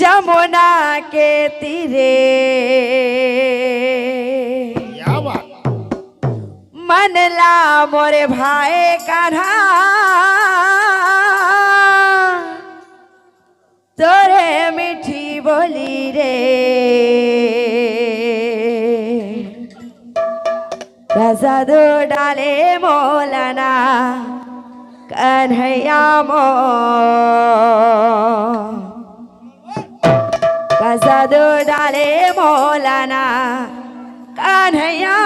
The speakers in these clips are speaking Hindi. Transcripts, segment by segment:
जमुना के तीरे मनला मोरे भाई कान्हा तोरे मीठी बोली रे कसादू डाले मोलना कन्हैया मो कसादू डाले मोलना कन्हैया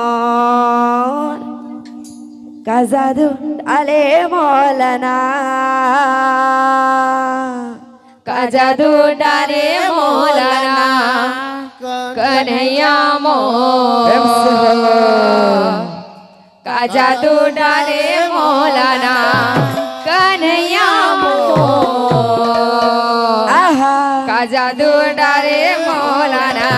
मोर कसादू डाले मोलना कसादू डाले मोलना कन्हैया मोर कसादू डाले मोलना कन्हैया मोर कसादू डाले मोलना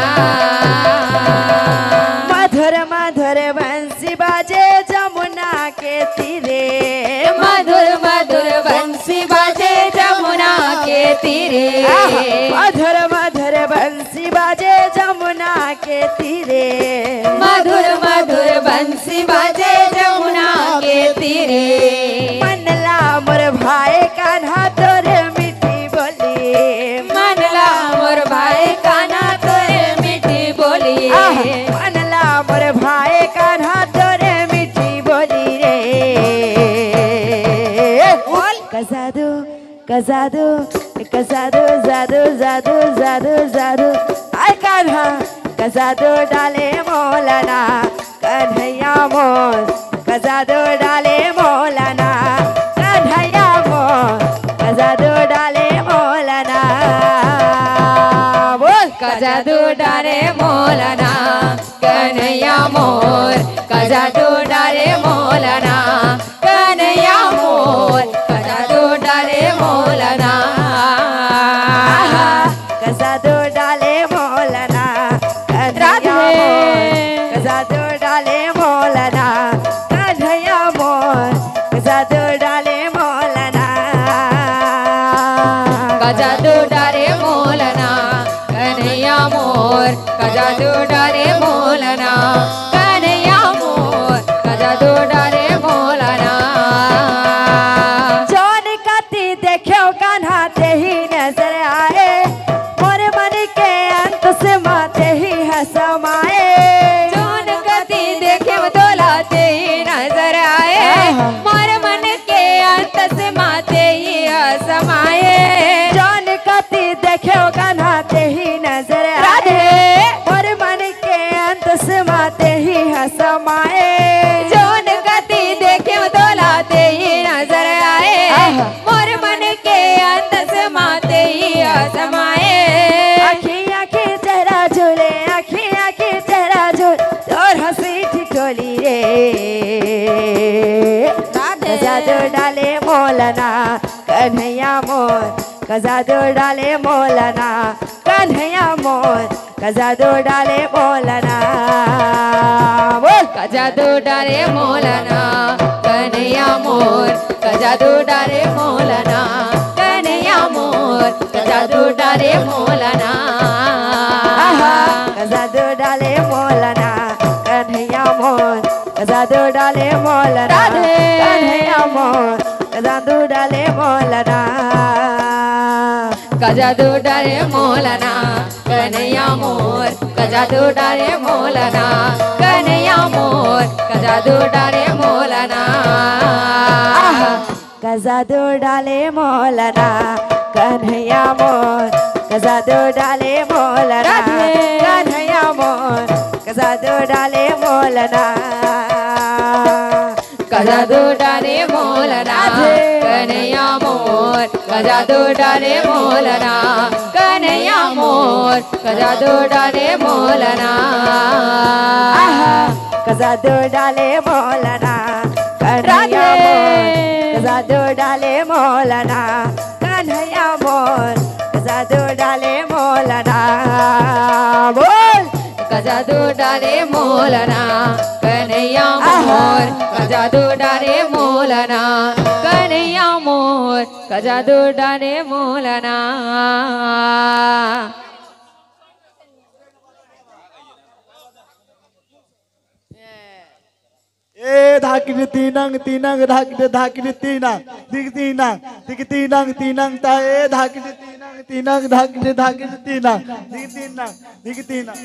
मधुर मधुर बंसी बाजे जमुना के तीरे मधुर मधुर बंसी बाजे जमुना के तीरे मधुर मधुर बंसी बाजे जमुना के तीरे मधुर मधुर बंसी बाजे जमुना के तीरे मनला मोर भाई कान्हा तोरे मीठी बोली मनला मोर भाई कान्हा तोरे मीठी बोली मनला मोर भाई कान्हा तोरे मीठी बोली रे कसादू कसादू कसादू जादू जादू जादू जादू आय कान्हा कसादू डाले मोलना कन्हैया मोर कसादू डाले मोलना कन्हैया मोर कसादू डाले मोलना बोल कसादू डाले मोलना कन्हैया मोर कसादू डाले मोलना कन्हैया मोर कसादू डाले मोलना कसादू डाले मोलना कन्हैया मोर कसादू डाले मोलना कन्हैया मोर कसादू डाले मोलना कसादू डाले मोलना कन्हैया मोर कसादू डाले मोलना कन्हैया मोर कसादू डाले मोलना जौन कति देखो कान्हा ते ही नजर आए मोर मन के अंत से माते ही हसमाए जौन कति देखे तोलाते ही नजर आए मोर मन के अंत से माते ही समाये जौन कति देखो कान्हा ते ही नजर आए मोर मन के अंत से माते ही हसमाए जौन कति देखे तोलाते ही नजर आए मोर मन के अंत से माते ही समाये आखी आखी चेहरा झूले आखी आखी चेहरा झूल और हंसी ठिठोली रे कसादू डाले मोलना कन्हैया मोर कसादू डाले मोलना कन्हैया मोर कसादू डाले मोलना बोल कसादू डाले मोलना कन्हैया मोर कसादू डाले मोलना कन्हैया मोर कसादू डाले मोलना कसादू डाले मोलना कन्हैया मोर कसादू डाले मोलना कन्हैया मोर कसादू डाले मोलना कसादू डाले मोलना कन्हैया मोर कसादू डाले मोलना कन्हैया मोर कसादू डाले मोलना कसादू डाले मोलना कन्हैया मोर कसादू डाले मोलना कन्हैया मोर कसादू डाले मोलना कसादू डाले मोलना कन्हैया मोर कसादू डाले मोलना कन्हैया मोर कसादू डाले मोलना कसादू डाले मोलना कन्हैया मोर कसादू डाले मोलना कन्हैया मोर कसादू डाले मोलना बोल कसादू डाले मोलना कन्हैया मोर कसादू डाले मोलना कन्हैया मोर मोर का जादू डाले मोलना ए धाकिनी तीनंग धाकिनी तीनंग दिग तीनंग ता ए धाकिनी तीनंग धाकिनी तीनंग दिग तीनंग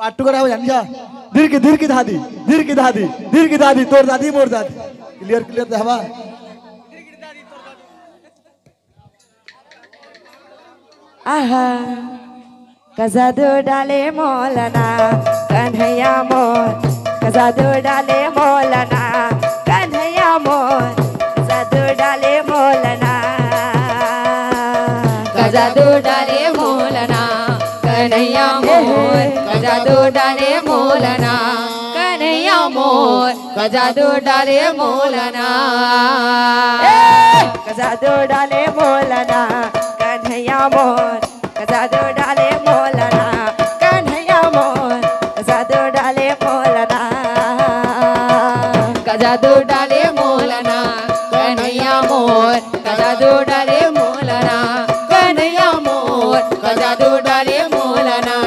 पाटू करा हो जानिया धीर की दादी तोर दादी मोर दादी क्लियर तो हवा आहा का जादू डाले मोलना कन्हैया मोर का जादू डाले मोलना कन्हैया मोर जादू डाले मोलना का जादू डाले मोलना कन्हैया मोर का जादू डाले मोलना कन्हैया मोर का जादू डाले मोलना का जादू डाले मोलना कन्हैया मोर का जादू डाले मोलना कन्हैया मोर का जादू डाले मोलना का जादू डाले मोलना कन्हैया मोर का जादू डाले मोलना कन्हैया मोर का जादू डाले मोलना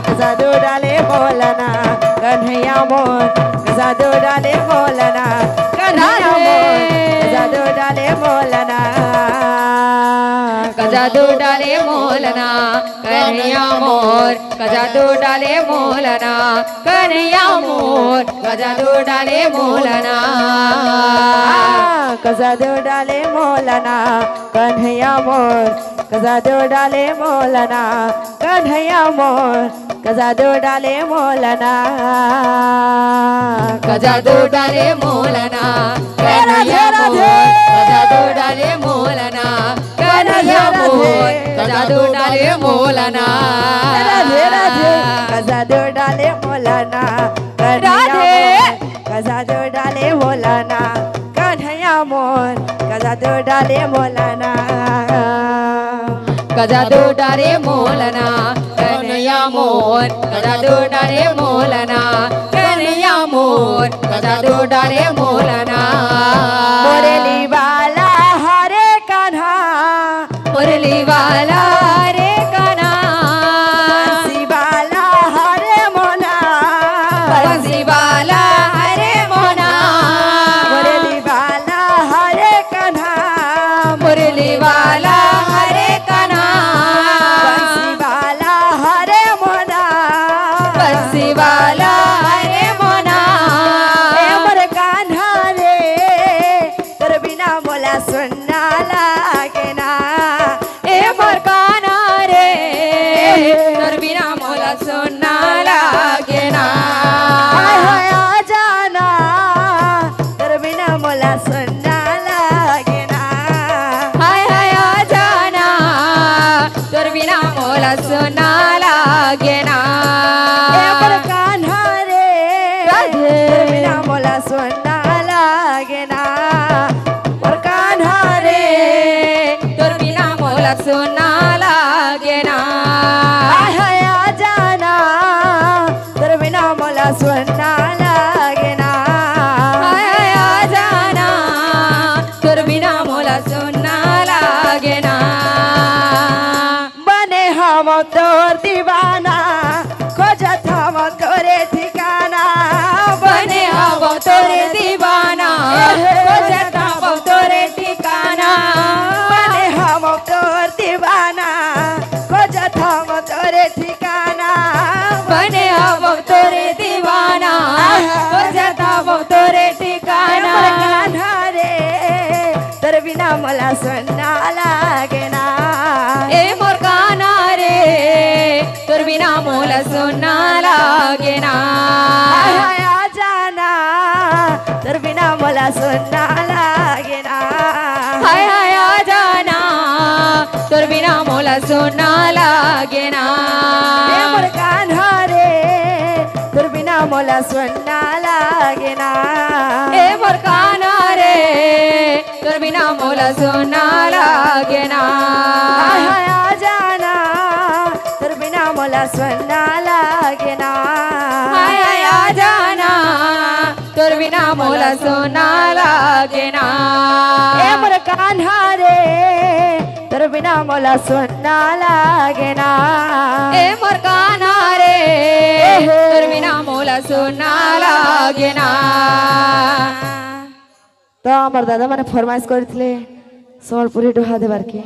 का जादू डाले मोलना कन्हैया मोर का जादू डाले मोलना कन्हैया मोर का जादू डाले मोलना का जादू डाले मोलना कन्हैया मोर का जादू डाले मोलना कन्हैया मोर का जादू डाले मोलना का जादू डाले मोलना कन्हैया मोर का जादू डाले मोलना कन्हैया मोर का जादू डाले मोलना का जादू डाले मोलना कन्हैया मोर का जादू डाले मोलना कन्हैया मोर का जादू डाले मोलना राधे राधे का जादू डाले मोलना राधे का जादू डाले मोलना कन्हैया मोर का जादू डाले मोलना का जादू डाले मोलना कन्हैया मोर का जादू डाले मोलना कन्हैया मोर का जादू डाले मोलना मुरली वाला हरे कान्हा मुरली वाला रे कान्हा बंसी वाला हरे मोना बंसी वाला हरे मोना मुरली वाला हरे कान्हा मुरली वाला हरे कान्हा बंसी वाला हरे मोना बंसी वाला हरे मोना ए मोर कान्हा रे तोर बिना मोला सुनना लागे ना ए मोर कान्हा रे तोर बिना मोला सुनना लागे ना हाय हाय आ जाना तोर बिना मोला सुनना लागे ना हाय हाय आ जाना तोर बिना मोला सुनना लागे ना ए मोर कान्हा रे राधे। तोर बिना मोला सुनना लागे ना मोर कान्हा रे तोर बिना मोला सुनना लागे ना हाय हाय आ जाना तोर बिना मोला सुनना लागे ना हाय हाय आ जाना तोर बिना मोला सुनना लागे ना बने हम तोर दीवाना खोजत हम तोरे ठिकाना बने हव तोरे दीवाना खोजत हव तोरे ठिकाना बने हम तोर दीवाना खोजत हम तोरे ठिकाना बने हव तोरे दीवाना खोजत हव तोरे ठिकाना मोर कान्हा रे तोर बिना मोला सुनना लागे ना ए मोर कान्हा रे तोर बिना मोला सुनना लागे ना हाय हाय आ जाना तोर बिना मोला सुनना लागे ना हाय हाय आ जाना तोर बिना मोला सुनना लागे ना ए मोर कान्हा रे तोर बिना मोला सुनना लागे ना ए मोर कान्हा रे तोर बिना मोला सुनना लागे ना हाय हाय आ जाना तोर बिना मोला सुनना लागे ना हाय हाय आ जाना तोर बिना मोला सुनना लागे ना कान्हा रे तोर बिना मोला सुनना लागे ना ए मोर कान्हा रे तोर बिना मोला सुना लागे ना तो आमर दादा मैंने फरमाइश करथिले सम्बलपुरी डोहा देबार के